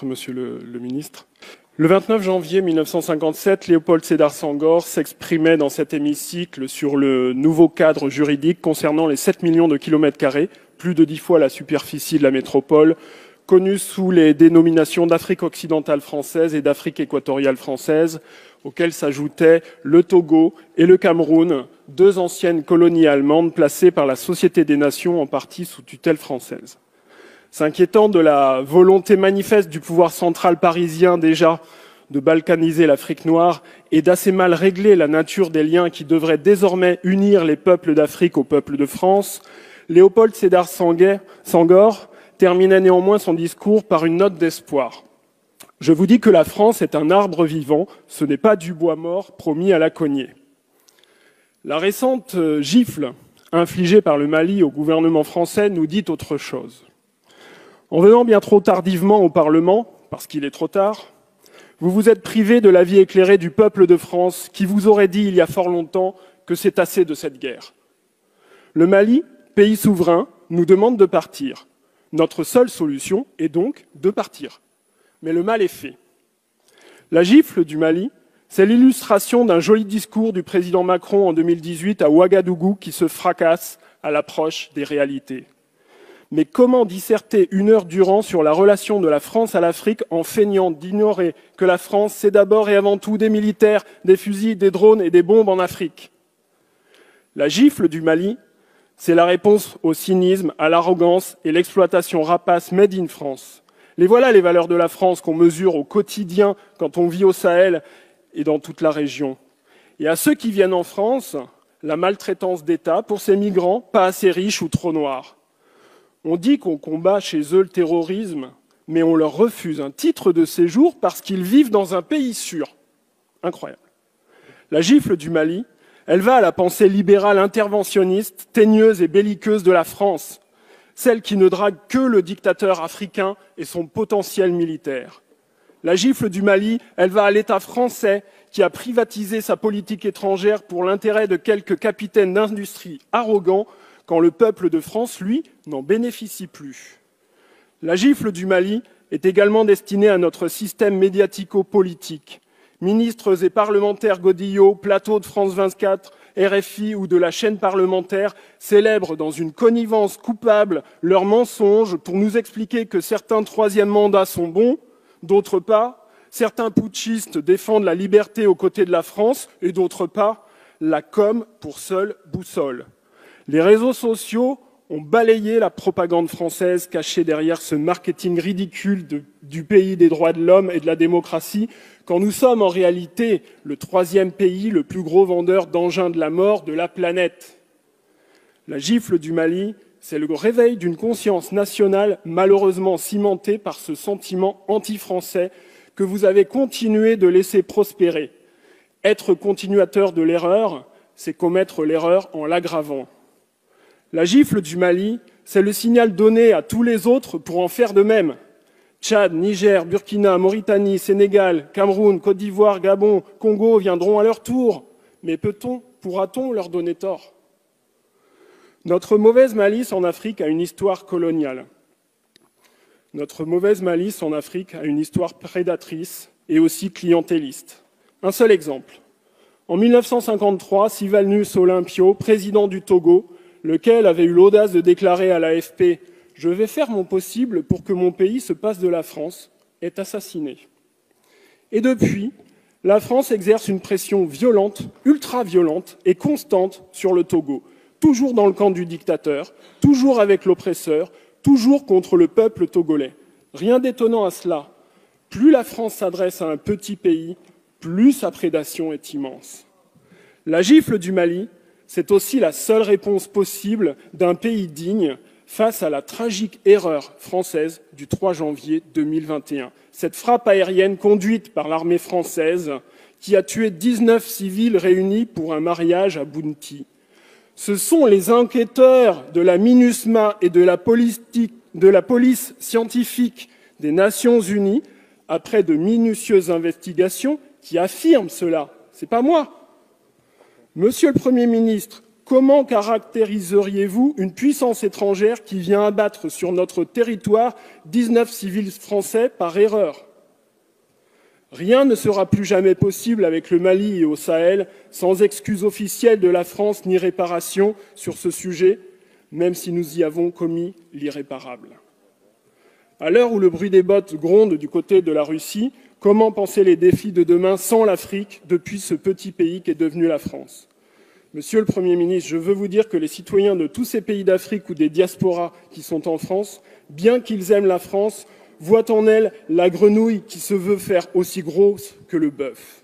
Monsieur le ministre. Le 29 janvier 1957, Léopold Sédar Senghor s'exprimait dans cet hémicycle sur le nouveau cadre juridique concernant les 7 millions de kilomètres carrés, plus de 10 fois la superficie de la métropole, connue sous les dénominations d'Afrique occidentale française et d'Afrique équatoriale française, auxquelles s'ajoutaient le Togo et le Cameroun, deux anciennes colonies allemandes placées par la Société des Nations en partie sous tutelle française. S'inquiétant de la volonté manifeste du pouvoir central parisien déjà de balkaniser l'Afrique noire et d'assez mal régler la nature des liens qui devraient désormais unir les peuples d'Afrique aux peuples de France, Léopold Sédar Senghor terminait néanmoins son discours par une note d'espoir. « Je vous dis que la France est un arbre vivant, ce n'est pas du bois mort promis à la cognée. » La récente gifle infligée par le Mali au gouvernement français nous dit autre chose. En venant bien trop tardivement au Parlement, parce qu'il est trop tard, vous vous êtes privé de l'avis éclairé du peuple de France qui vous aurait dit il y a fort longtemps que c'est assez de cette guerre. Le Mali, pays souverain, nous demande de partir. Notre seule solution est donc de partir. Mais le mal est fait. La gifle du Mali, c'est l'illustration d'un joli discours du président Macron en 2018 à Ouagadougou qui se fracasse à l'approche des réalités. Mais comment disserter une heure durant sur la relation de la France à l'Afrique en feignant d'ignorer que la France, c'est d'abord et avant tout des militaires, des fusils, des drones et des bombes en Afrique? La gifle du Mali, c'est la réponse au cynisme, à l'arrogance et l'exploitation rapace made in France. Les voilà les valeurs de la France qu'on mesure au quotidien quand on vit au Sahel et dans toute la région. Et à ceux qui viennent en France, la maltraitance d'État pour ces migrants pas assez riches ou trop noirs. On dit qu'on combat chez eux le terrorisme, mais on leur refuse un titre de séjour parce qu'ils vivent dans un pays sûr. Incroyable. La gifle du Mali, elle va à la pensée libérale interventionniste, teigneuse et belliqueuse de la France, celle qui ne drague que le dictateur africain et son potentiel militaire. La gifle du Mali, elle va à l'État français qui a privatisé sa politique étrangère pour l'intérêt de quelques capitaines d'industrie arrogants quand le peuple de France, lui, n'en bénéficie plus. La gifle du Mali est également destinée à notre système médiatico-politique. Ministres et parlementaires godillots, plateaux de France 24, RFI ou de la chaîne parlementaire célèbrent dans une connivence coupable leurs mensonges pour nous expliquer que certains troisième mandats sont bons, d'autres pas, certains putschistes défendent la liberté aux côtés de la France et d'autres pas, la com pour seule boussole. Les réseaux sociaux ont balayé la propagande française cachée derrière ce marketing ridicule du pays des droits de l'homme et de la démocratie, quand nous sommes en réalité le troisième pays le plus gros vendeur d'engins de la mort de la planète. La gifle du Mali, c'est le réveil d'une conscience nationale malheureusement cimentée par ce sentiment anti-français que vous avez continué de laisser prospérer. Être continuateur de l'erreur, c'est commettre l'erreur en l'aggravant. La gifle du Mali, c'est le signal donné à tous les autres pour en faire de même. Tchad, Niger, Burkina, Mauritanie, Sénégal, Cameroun, Côte d'Ivoire, Gabon, Congo viendront à leur tour. Mais pourra-t-on leur donner tort? Notre mauvaise malice en Afrique a une histoire coloniale. Notre mauvaise malice en Afrique a une histoire prédatrice et aussi clientéliste. Un seul exemple. En 1953, Sylvanus Olympio, président du Togo, lequel avait eu l'audace de déclarer à l'AFP « Je vais faire mon possible pour que mon pays se passe de la France », est assassiné. Et depuis, la France exerce une pression violente, ultra-violente et constante sur le Togo, toujours dans le camp du dictateur, toujours avec l'oppresseur, toujours contre le peuple togolais. Rien d'étonnant à cela. Plus la France s'adresse à un petit pays, plus sa prédation est immense. La gifle du Mali, c'est aussi la seule réponse possible d'un pays digne face à la tragique erreur française du 3 janvier 2021. Cette frappe aérienne conduite par l'armée française qui a tué 19 civils réunis pour un mariage à Bounti. Ce sont les enquêteurs de la MINUSMA et de la police scientifique des Nations Unies, après de minutieuses investigations, qui affirment cela. C'est pas moi. Monsieur le Premier ministre, Comment caractériseriez-vous une puissance étrangère qui vient abattre sur notre territoire 19 civils français par erreur? Rien ne sera plus jamais possible avec le Mali et au Sahel sans excuse officielle de la France ni réparation sur ce sujet, même si nous y avons commis l'irréparable. À l'heure où le bruit des bottes gronde du côté de la Russie, comment penser les défis de demain sans l'Afrique depuis ce petit pays qu'est devenu la France? Monsieur le Premier ministre, je veux vous dire que les citoyens de tous ces pays d'Afrique ou des diasporas qui sont en France, bien qu'ils aiment la France, voient en elle la grenouille qui se veut faire aussi grosse que le bœuf.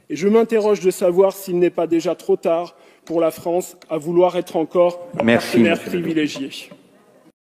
Et je m'interroge de savoir s'il n'est pas déjà trop tard pour la France à vouloir être encore un partenaire privilégié.